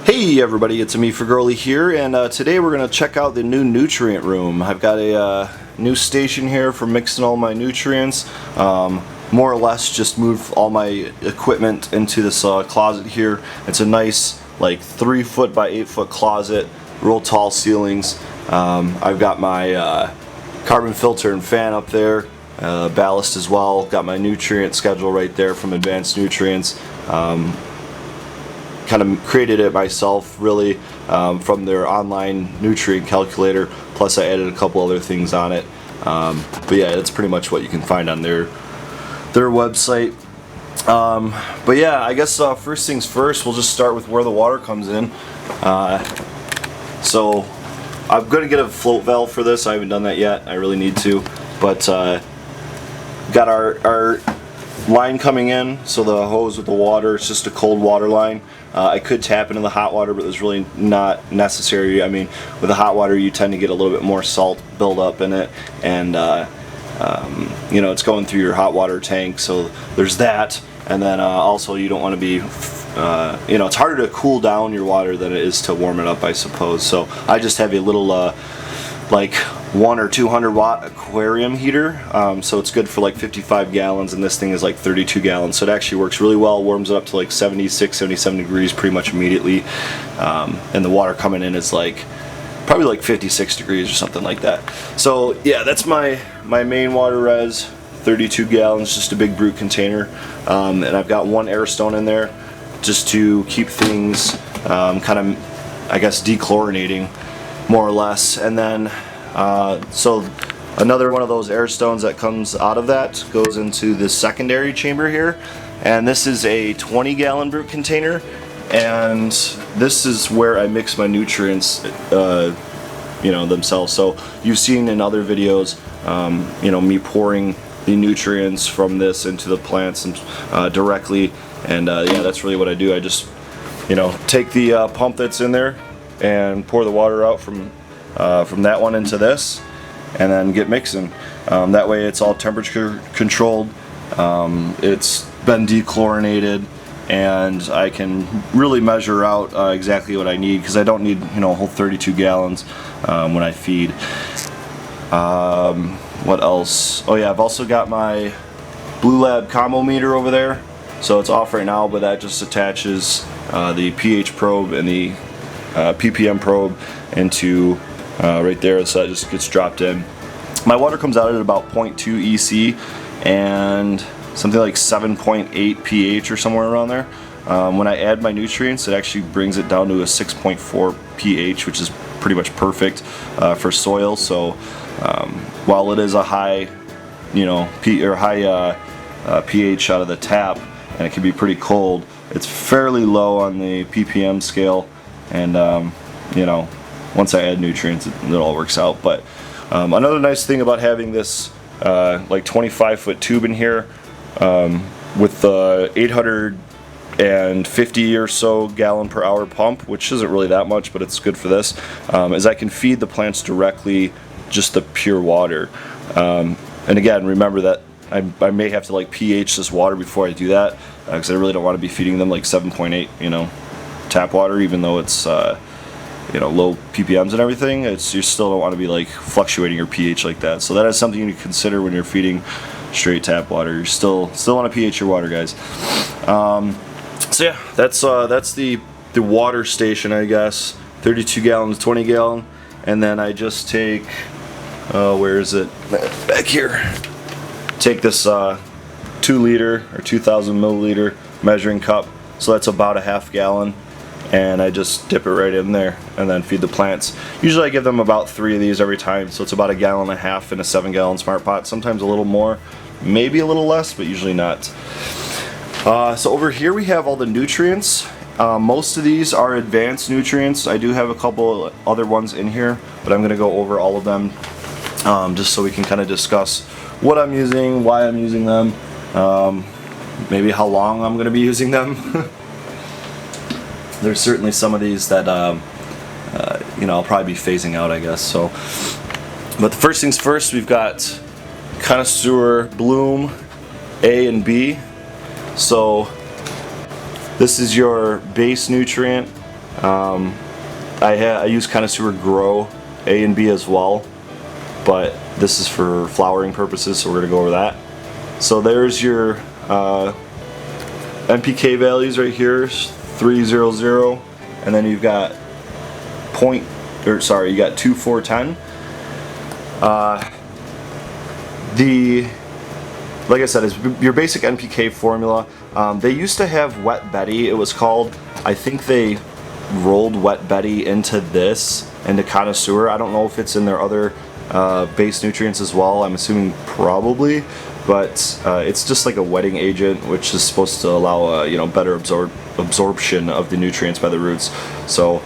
Hey everybody, it's me for Girly here, and today we're going to check out the new nutrient room. I've got a new station here for mixing all my nutrients. More or less just move all my equipment into this closet here. It's a nice like 3 foot by 8 foot closet, real tall ceilings. I've got my carbon filter and fan up there, ballast as well. Got my nutrient schedule right there from Advanced Nutrients. Kind of created it myself really from their online nutrient calculator, plus I added a couple other things on it, but yeah, that's pretty much what you can find on their website. But yeah, I guess first things first, we'll just start with where the water comes in. So I'm gonna get a float valve for this. I haven't done that yet, I really need to, but got our line coming in, so the hose with the water, it's just a cold water line. I could tap into the hot water, but it's really not necessary. I mean, with the hot water you tend to get a little bit more salt buildup in it, and you know, it's going through your hot water tank, so there's that. And then also you don't want to be you know, it's harder to cool down your water than it is to warm it up, I suppose. So I just have a little like 100 or 200 watt aquarium heater, so it's good for like 55 gallons, and this thing is like 32 gallons, so it actually works really well. Warms it up to like 76, 77 degrees pretty much immediately, and the water coming in is like probably like 56 degrees or something like that. So yeah, that's my main water res, 32 gallons, just a big brute container, and I've got one air stone in there just to keep things kind of, I guess, dechlorinating more or less. And then so another one of those air stones that comes out of that goes into the secondary chamber here, and this is a 20 gallon brute container, and this is where I mix my nutrients you know, themselves. So you've seen in other videos you know, me pouring the nutrients from this into the plants and directly, and yeah, that's really what I do. I just, you know, take the pump that's in there and pour the water out from that one into this, and then get mixing. That way it's all temperature controlled, it's been dechlorinated, and I can really measure out exactly what I need, because I don't need, you know, a whole 32 gallons when I feed. What else? Oh yeah, I've also got my Blue Lab combo meter over there. So it's off right now, but that just attaches the pH probe and the ppm probe into right there, so that just gets dropped in. My water comes out at about 0.2 EC and something like 7.8 pH or somewhere around there. When I add my nutrients, it actually brings it down to a 6.4 pH, which is pretty much perfect for soil. So while it is a high, you know, pH out of the tap, and it can be pretty cold, it's fairly low on the ppm scale, and you know, once I add nutrients, it all works out. But another nice thing about having this like 25-foot tube in here with the 850 or so gallon per hour pump, which isn't really that much, but it's good for this, is I can feed the plants directly just the pure water. And again, remember that I may have to like pH this water before I do that, because I really don't want to be feeding them like 7.8, you know, tap water, even though it's you know, low ppms and everything. It's, you still don't want to be like fluctuating your pH like that. So that is something you need to consider when you're feeding straight tap water. You still want to pH your water, guys. So yeah, that's the water station, I guess. 32 gallons, 20 gallon, and then I just take where is it? Back here. Take this 2 liter or 2,000 milliliter measuring cup, so that's about a half gallon, and I just dip it right in there and then feed the plants. Usually I give them about 3 of these every time, so it's about 1.5 gallons in a 7 gallon smart pot, sometimes a little more, maybe a little less, but usually not. So over here we have all the nutrients. Most of these are Advanced Nutrients. I do have a couple other ones in here, but I'm going to go over all of them just so we can kind of discuss what I'm using, why I'm using them, maybe how long I'm going to be using them. There's certainly some of these that you know, I'll probably be phasing out, I guess. So, but the first things first, we've got Connoisseur Bloom A and B. So this is your base nutrient, I use Connoisseur Grow A and B as well, but this is for flowering purposes, so we're going to go over that. So there's your NPK values right here, 300, and then you've got you got 2, 4, 10. Like I said, is your basic NPK formula. They used to have Wet Betty, it was called. I think they rolled Wet Betty into Connoisseur. I don't know if it's in their other base nutrients as well. I'm assuming probably, but it's just like a wetting agent, which is supposed to allow better absorption of the nutrients by the roots. So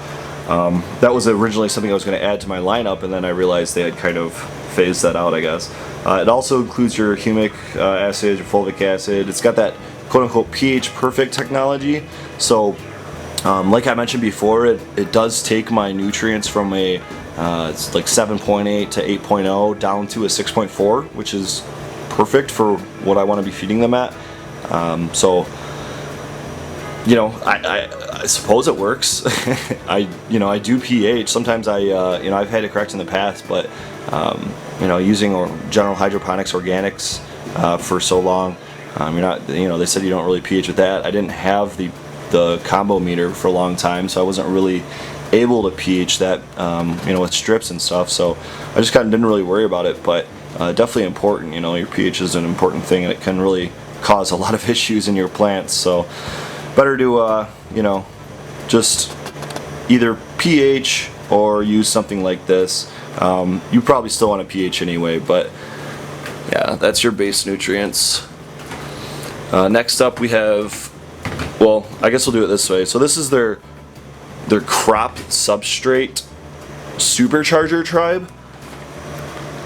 that was originally something I was going to add to my lineup, and then I realized they had kind of phased that out, I guess. It also includes your humic acid, your fulvic acid. It's got that quote-unquote pH perfect technology. So like I mentioned before, it does take my nutrients from it's like 7.8 to 8.0 down to a 6.4, which is perfect for what I want to be feeding them at. So I suppose it works. I do pH. Sometimes I've had it correct in the past, but using general hydroponics organics for so long, they said you don't really pH with that. I didn't have the combo meter for a long time, so I wasn't really able to pH that with strips and stuff, so I just kind of didn't really worry about it. But definitely important. Your pH is an important thing, and it can really cause a lot of issues in your plants, so better to just either pH or use something like this. You probably still want to pH anyway, but yeah, that's your base nutrients. Next up we have, well, I guess we'll do it this way. So this is their crop substrate Supercharger Tribe.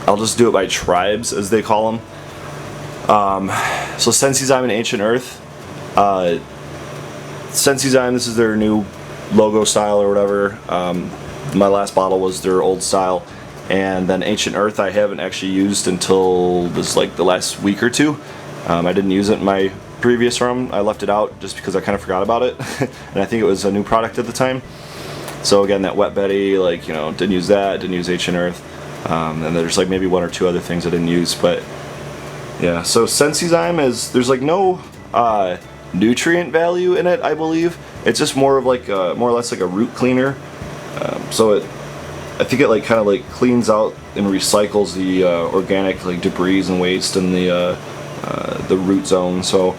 I'll just do it by tribes, as they call them. So Sensizyme and Ancient Earth. Sensizyme, this is their new logo style or whatever. My last bottle was their old style. And then Ancient Earth I haven't actually used until this, like, the last week or two. I didn't use it in my previous run. I left it out just because I kind of forgot about it. And I think it was a new product at the time. So again, that Wet Betty, didn't use that, didn't use Ancient Earth. And there's like maybe 1 or 2 other things I didn't use, but yeah. So Sensizyme there's like no nutrient value in it, I believe. It's just more of like more or less like a root cleaner. So I think it kind of cleans out and recycles the organic debris and waste in the root zone. So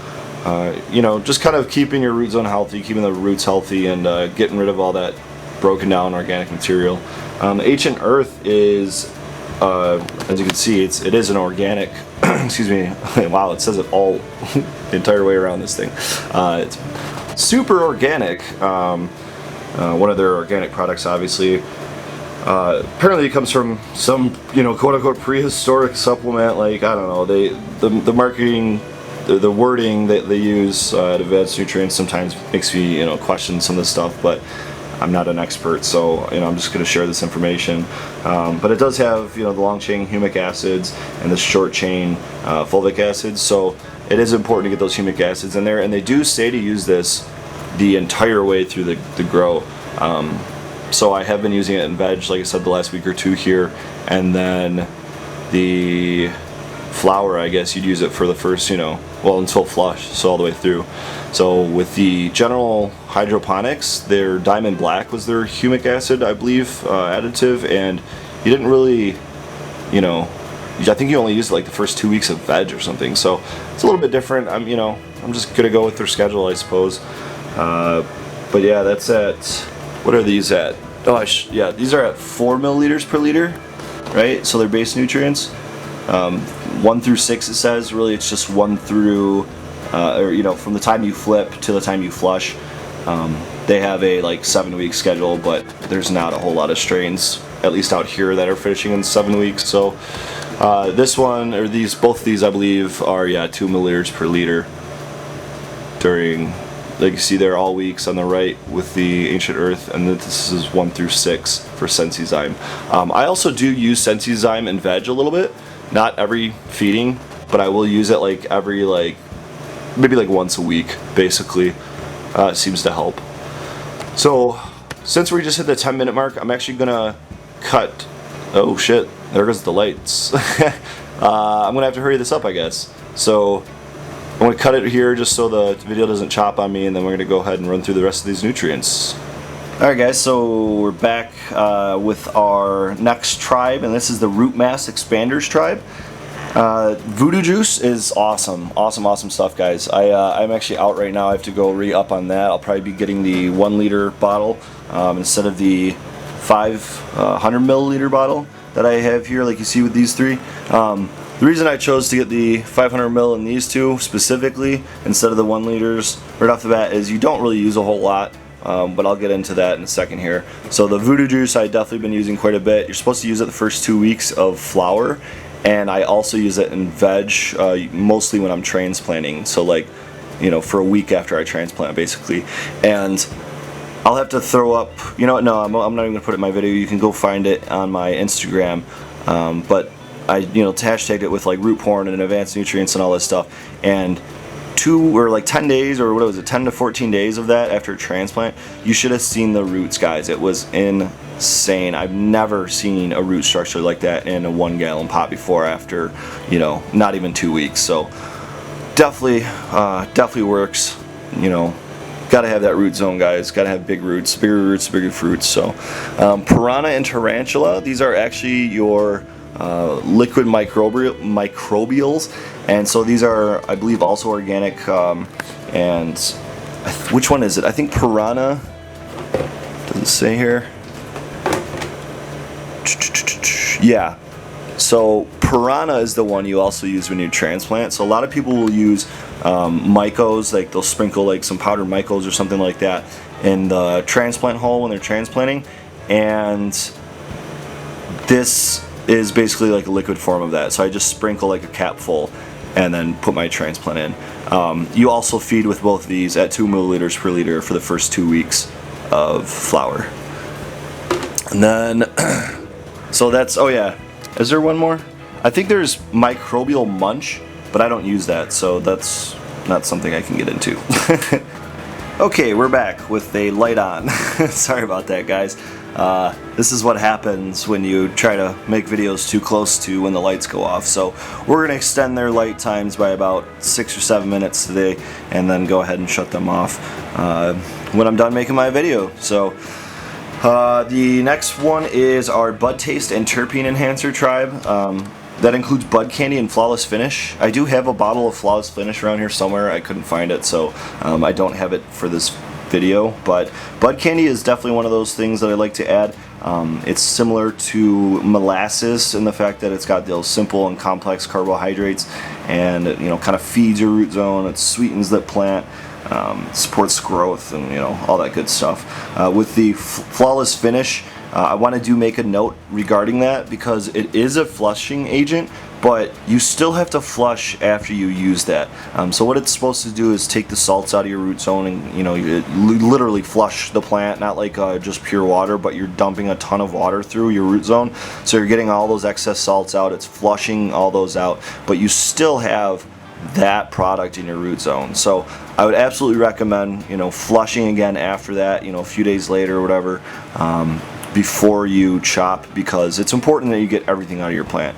just kind of keeping your root zone healthy, keeping the roots healthy, and getting rid of all that broken down organic material. Ancient Earth is, as you can see, it is an organic. Excuse me. Wow, it says it all the entire way around this thing. It's super organic. One of their organic products, obviously. Apparently, it comes from some quote-unquote prehistoric supplement. I don't know. The marketing, the wording that they use at Advanced Nutrients sometimes makes me question some of this stuff, but I'm not an expert, so I'm just going to share this information. But it does have the long chain humic acids and the short chain fulvic acids, so it is important to get those humic acids in there. And they do say to use this the entire way through the grow. So I have been using it in veg, like I said, the last week or two here, and then the flower, I guess you'd use it for the first, until flush, so all the way through. So with the general hydroponics, their Diamond Black was their humic acid, I believe, additive, and you didn't really, I think you only used it the first 2 weeks of veg or something, so it's a little bit different. I'm just gonna go with their schedule, I suppose. But yeah, that's at, what are these at? Oh, yeah, these are at 4 milliliters per liter, right? So they're base nutrients. 1 through 6, it says. Really, it's just 1 through, from the time you flip to the time you flush. They have a 7-week schedule, but there's not a whole lot of strains, at least out here, that are finishing in 7 weeks. So this one, or both of these, I believe, are 2 milliliters per liter during, like you see there, all weeks on the right with the Ancient Earth, and then this is 1 through 6 for Sensizyme. I also do use Sensizyme in veg a little bit, not every feeding, but I will use it every maybe once a week, basically. It seems to help. So since we just hit the 10-minute mark, I'm actually gonna cut. Oh shit, there goes the lights. I'm gonna have to hurry this up, I guess. So I'm gonna cut it here just so the video doesn't chop on me, and then we're gonna go ahead and run through the rest of these nutrients. Alright guys, so we're back with our next tribe, and this is the Root Mass Expanders tribe. Voodoo Juice is awesome stuff, guys. I'm actually out right now. I have to go re-up on that. I'll probably be getting the 1 liter bottle instead of the 500 milliliter bottle that I have here, like you see with these 3. The reason I chose to get the 500 ml in these 2 specifically instead of the 1 liters right off the bat is you don't really use a whole lot. But I'll get into that in a second here. So the Voodoo Juice I've definitely been using quite a bit. You're supposed to use it the first 2 weeks of flower, and I also use it in veg, mostly when I'm transplanting. So like, you know, for a week after I transplant basically. And I'll have to throw up, you know what, no, I'm not even going to put it in my video. You can go find it on my Instagram. But I, you know, hashtagged it with like root porn and advanced nutrients and all this stuff. And 2 or like 10 days, or what was it, 10 to 14 days of that after transplant, you should have seen the roots, guys. It was insane. I've never seen a root structure like that in a 1 gallon pot before after, you know, not even 2 weeks. So definitely works. You know, gotta have that root zone, guys. Gotta have big roots, bigger fruits. So Piranha and Tarantula, these are actually your liquid microbials, and so these are, I believe, also organic. And which one is it? I think Piranha, doesn't say here. Yeah, so Piranha is the one you also use when you transplant. So a lot of people will use mycos, like they'll sprinkle like some powdered mycos or something like that in the transplant hole when they're transplanting, and this is basically like a liquid form of that. So I just sprinkle like a cap full and then put my transplant in. You also feed with both of these at 2 milliliters per liter for the first 2 weeks of flower. And then, so that's, oh yeah, is there one more? I think there's microbial munch, but I don't use that, so that's not something I can get into. Okay, we're back with a light on. Sorry about that, guys. This is what happens when you try to make videos too close to when the lights go off. So we're going to extend their light times by about 6 or 7 minutes today, and then go ahead and shut them off when I'm done making my video. So the next one is our Bud Taste and Terpene Enhancer tribe. That includes Bud Candy and Flawless Finish. I do have a bottle of Flawless Finish around here somewhere. I couldn't find it, so I don't have it for this video. But Bud Candy is definitely one of those things that I like to add. It's similar to molasses in the fact that it's got those simple and complex carbohydrates, and it, you know, kind of feeds your root zone. It sweetens the plant, supports growth, and you know, all that good stuff. With the Flawless Finish, I want to make a note regarding that because it is a flushing agent, but you still have to flush after you use that. So what it's supposed to do is take the salts out of your root zone, and you know, you literally flush the plant, not like just pure water, but you're dumping a ton of water through your root zone, so you're getting all those excess salts out. It's flushing all those out, but you still have that product in your root zone. So I would absolutely recommend, you know, flushing again after that, you know, a few days later or whatever, before you chop, because it's important that you get everything out of your plant.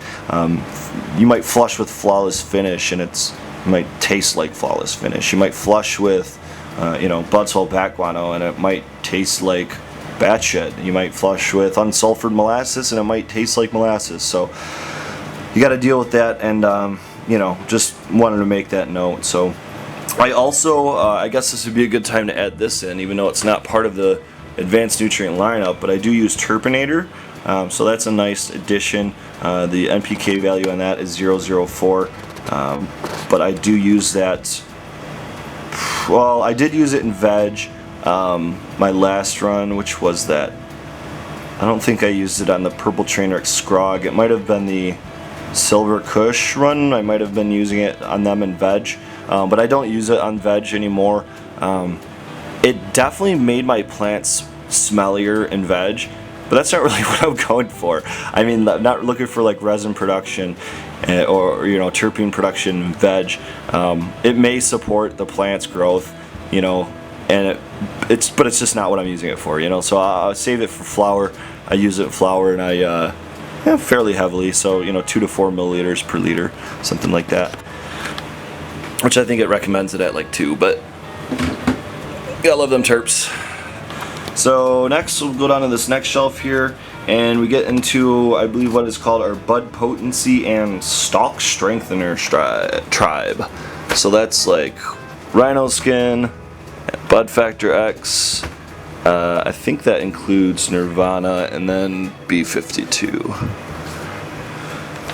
You might flush with Flawless Finish and it might taste like Flawless Finish. You might flush with you know, Bud Swell Bat Guano and it might taste like bat shit. You might flush with unsulfured molasses and it might taste like molasses. So you got to deal with that, and you know, just wanted to make that note. So I also, I guess this would be a good time to add this in, even though it's not part of the advanced nutrient lineup, but I do use Terpinator, so that's a nice addition. The NPK value on that is 0.04, but I do use that. Well, I did use it in veg, my last run, which was that. I don't think I used it on the Purple Trainwreck Scrog. It might have been the Silver Kush run. I might have been using it on them in veg, but I don't use it on veg anymore. It definitely made my plants smellier in veg, but that's not really what I'm going for. I mean, I'm not looking for like resin production or, you know, terpene production in veg. It may support the plant's growth, you know, and it's just not what I'm using it for, you know. So I'll save it for flour. I use it in flour, and I fairly heavily, so you know, 2 to 4 milliliters per liter, something like that. Which I think it recommends it at like 2, but yeah, I love them terps. So next we'll go down to this next shelf here, and we get into, I believe, what is called our Bud Potency and Stalk Strengthener Tribe. So that's like Rhino Skin, Bud Factor X, I think that includes Nirvana, and then B52.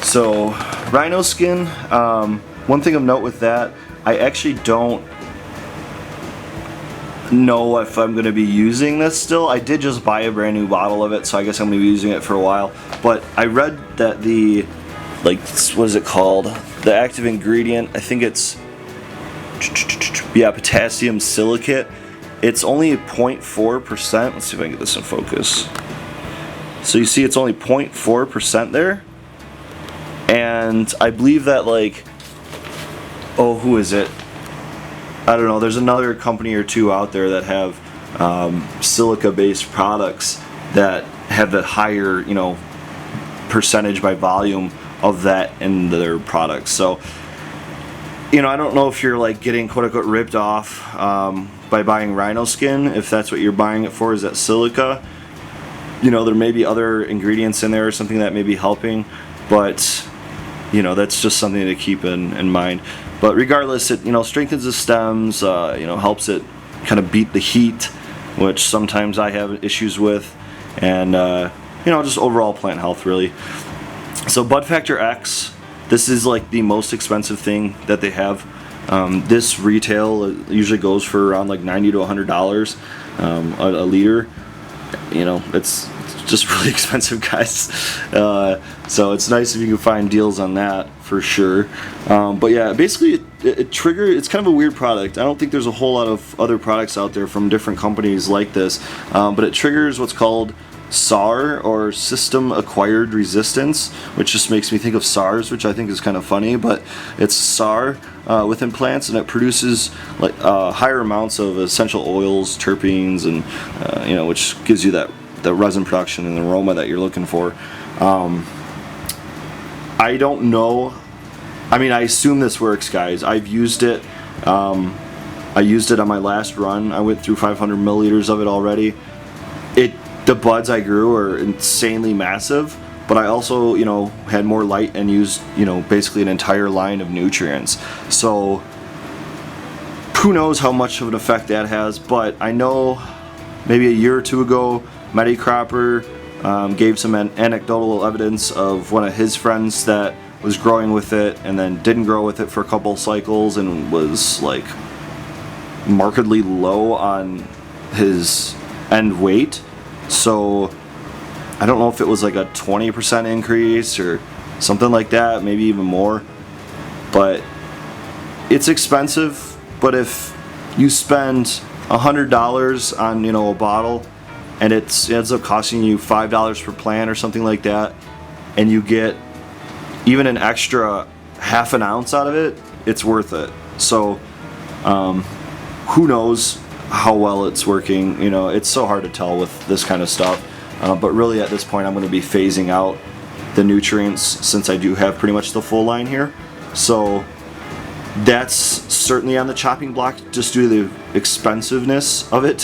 So Rhino Skin, one thing of note with that, I actually don't know if I'm going to be using this still. I did just buy a brand new bottle of it, so I guess I'm going to be using it for a while. But I read that the, like, what is it called? The active ingredient, I think it's, yeah, potassium silicate. It's only 0.4%. Let's see if I can get this in focus. So you see it's only 0.4% there. And I believe that, like, oh, who is it? I don't know, there's another company or two out there that have silica-based products that have the higher, you know, percentage by volume of that in their products. So, you know, I don't know if you're like getting quote-unquote ripped off by buying Rhino Skin, if that's what you're buying it for, is that silica. You know, there may be other ingredients in there or something that may be helping, but, you know, that's just something to keep in mind. But regardless, it, you know, strengthens the stems, you know, helps it kind of beat the heat, which sometimes I have issues with, and you know, just overall plant health really. So Bud Factor X, this is like the most expensive thing that they have. This retail usually goes for around like $90 to $100 a liter. You know, it's just really expensive, guys. So it's nice if you can find deals on that for sure. But yeah, basically it's kind of a weird product. I don't think there's a whole lot of other products out there from different companies like this, but it triggers what's called SAR, or System Acquired Resistance, which just makes me think of SARS, which I think is kind of funny, but it's SAR within plants, and it produces like higher amounts of essential oils, terpenes, and you know, which gives you that the resin production and the aroma that you're looking for. I don't know. I mean, I assume this works, guys. I've used it. I used it on my last run. I went through 500 milliliters of it already. The buds I grew are insanely massive, but I also, you know, had more light and used, you know, basically an entire line of nutrients. So who knows how much of an effect that has, but I know maybe a year or two ago, Medicropper gave some anecdotal evidence of one of his friends that was growing with it and then didn't grow with it for a couple cycles and was like markedly low on his end weight. So I don't know if it was like a 20% increase or something like that, maybe even more. But it's expensive, but if you spend $100 on, you know, a bottle, and it ends up costing you $5 per plant or something like that, and you get even an extra half an ounce out of it, it's worth it. So who knows how well it's working. You know, it's so hard to tell with this kind of stuff, but really at this point I'm going to be phasing out the nutrients since I do have pretty much the full line here. So that's certainly on the chopping block just due to the expensiveness of it,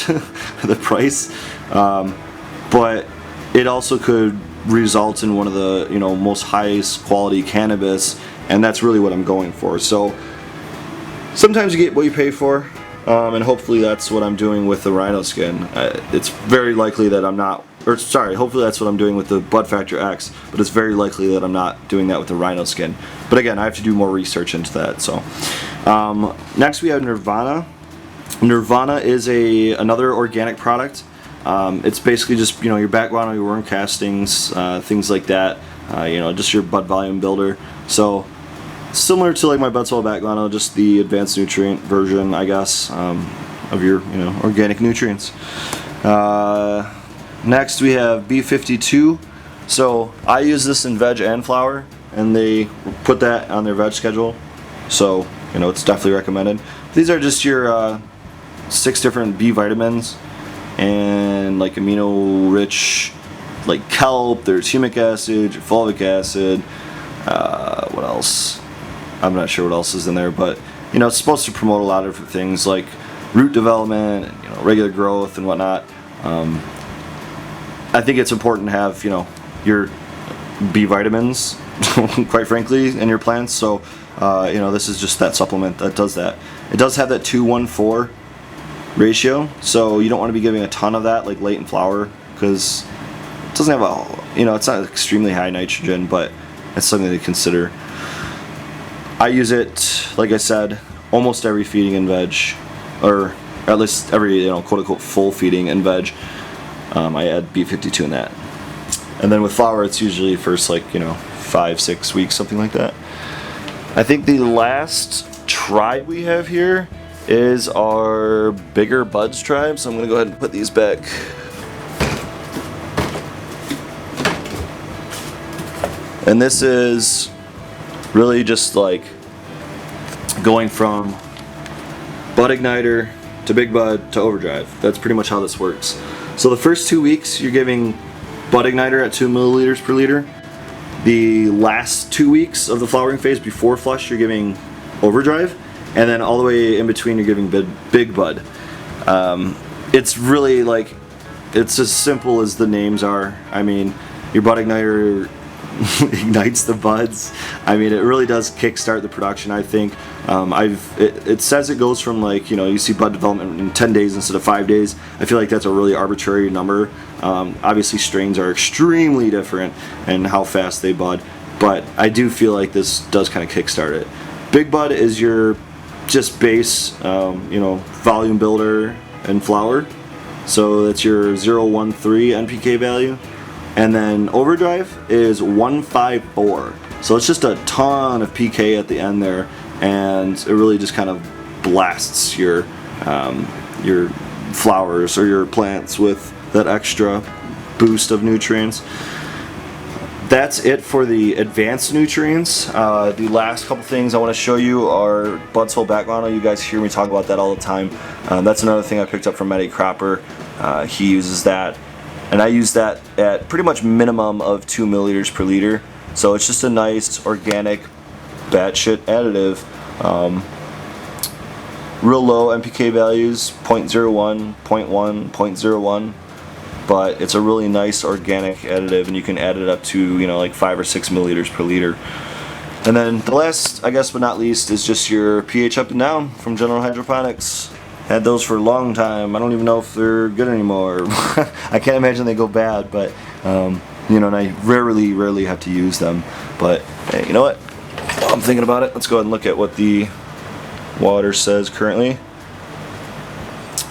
the price, but it also could result in one of the, you know, most highest quality cannabis, and that's really what I'm going for. So sometimes you get what you pay for, and hopefully that's what I'm doing with the Rhino Skin. It's very likely that I'm not, or sorry, hopefully that's what I'm doing with the Bud Factor X, but it's very likely that I'm not doing that with the Rhino Skin. But again, I have to do more research into that. So next we have Nirvana. Nirvana is another organic product. It's basically just, you know, your background, your worm castings, things like that. You know, just your bud volume builder. So similar to like my bud soil background, just the advanced nutrient version, I guess, of your, you know, organic nutrients. Next we have B52. So I use this in veg and flower, and they put that on their veg schedule. So, you know, it's definitely recommended. These are just your 6 different B vitamins and like amino rich like kelp. There's humic acid, fulvic acid. What else? I'm not sure what else is in there, but you know, it's supposed to promote a lot of different things like root development and, you know, regular growth and whatnot. I think it's important to have, you know, your B vitamins, quite frankly, in your plants. So, you know, this is just that supplement that does that. It does have that 2-1-4 ratio, so you don't want to be giving a ton of that like late in flower, because it doesn't have a, you know, it's not extremely high nitrogen, but it's something to consider. I use it, like I said, almost every feeding in veg, or at least every, you know, quote unquote full feeding in veg. I add B52 in that. And then with flower, it's usually first, like, you know, 5-6 weeks, something like that. I think the last tribe we have here is our bigger buds tribe, so I'm going to go ahead and put these back. And this is really just like going from bud igniter to big bud to overdrive. That's pretty much how this works. So the first 2 weeks you're giving bud igniter at 2 milliliters per liter. The last 2 weeks of the flowering phase before flush you're giving overdrive, and then all the way in between you're giving big bud. It's really like, it's as simple as the names are. I mean, your bud igniter ignites the buds. I mean, it really does kickstart the production, I think. It says it goes from, like, you know, you see bud development in 10 days instead of 5 days. I feel like that's a really arbitrary number. Obviously strains are extremely different in how fast they bud, but I do feel like this does kind of kickstart it. Big bud is your just base, you know, volume builder and flower. So that's your 0.13 NPK value. And then overdrive is 154. So it's just a ton of PK at the end there, and it really just kind of blasts your flowers or your plants with that extra boost of nutrients. That's it for the advanced nutrients. The last couple things I want to show you are bud swell back mono. You guys hear me talk about that all the time. That's another thing I picked up from Matty Cropper. He uses that. And I use that at pretty much minimum of 2 milliliters per liter. So it's just a nice organic batshit additive. Real low NPK values, 0.01, 0.1, 0.01. But it's a really nice organic additive, and you can add it up to, you know, like 5 or 6 milliliters per liter. And then the last, I guess but not least, is just your pH up and down from General Hydroponics. Had those for a long time. I don't even know if they're good anymore. I can't imagine they go bad, but you know, and I rarely have to use them. But hey, you know what? While I'm thinking about it, let's go ahead and look at what the water says currently.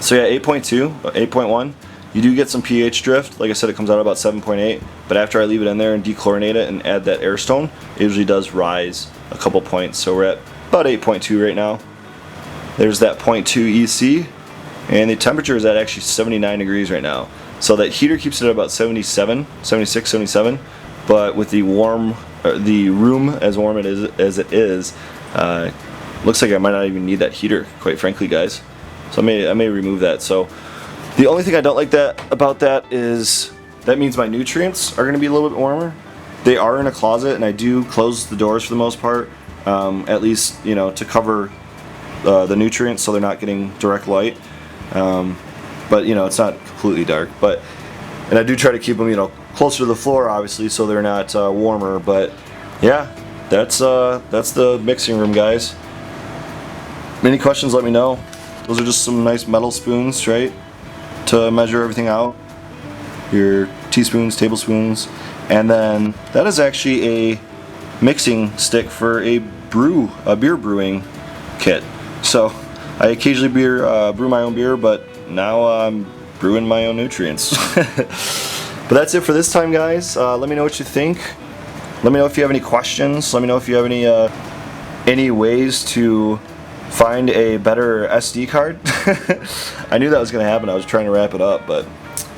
So yeah, 8.2, 8.1. You do get some pH drift. Like I said, it comes out about 7.8. But after I leave it in there and dechlorinate it and add that air stone, it usually does rise a couple points. So we're at about 8.2 right now. There's that 0.2 EC, and the temperature is at actually 79 degrees right now. So that heater keeps it at about 77, 76, 77. But with the room as warm as it is, looks like I might not even need that heater, quite frankly, guys. So I may remove that. So the only thing I don't like about that is that means my nutrients are going to be a little bit warmer. They are in a closet, and I do close the doors for the most part, at least, you know, to cover the nutrients so they're not getting direct light. But you know, it's not completely dark. And I do try to keep them, you know, closer to the floor, obviously, so they're not warmer. But yeah, that's the mixing room, guys. Any questions, let me know. Those are just some nice metal spoons, right, to measure everything out. Your teaspoons, tablespoons, and then that is actually a mixing stick for a beer brewing kit. So I occasionally brew my own beer, but now I'm brewing my own nutrients. But that's it for this time, guys. Let me know what you think. Let me know if you have any questions. Let me know if you have any ways to find a better SD card. I knew that was going to happen. I was trying to wrap it up, but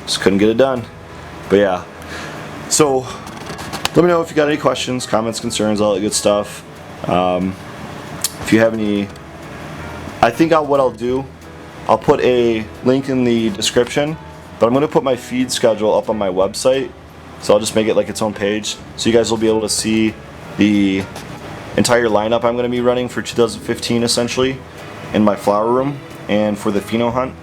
just couldn't get it done. But yeah, so let me know if you got any questions, comments, concerns, all that good stuff. If you have any, I think what I'll do I'll put a link in the description, but I'm going to put my feed schedule up on my website, so I'll just make it like its own page, so you guys will be able to see the entire lineup I'm going to be running for 2015 essentially in my flower room, and for the Pheno hunt,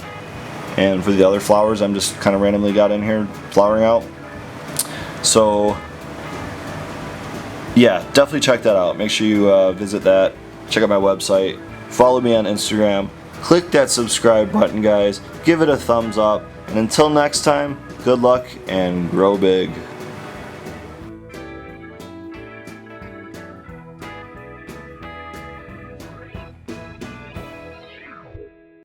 and for the other flowers I'm just kind of randomly got in here flowering out. So yeah, definitely check that out. Make sure you visit that, check out my website, follow me on Instagram, click that subscribe button, guys, give it a thumbs up, and until next time, good luck and grow big.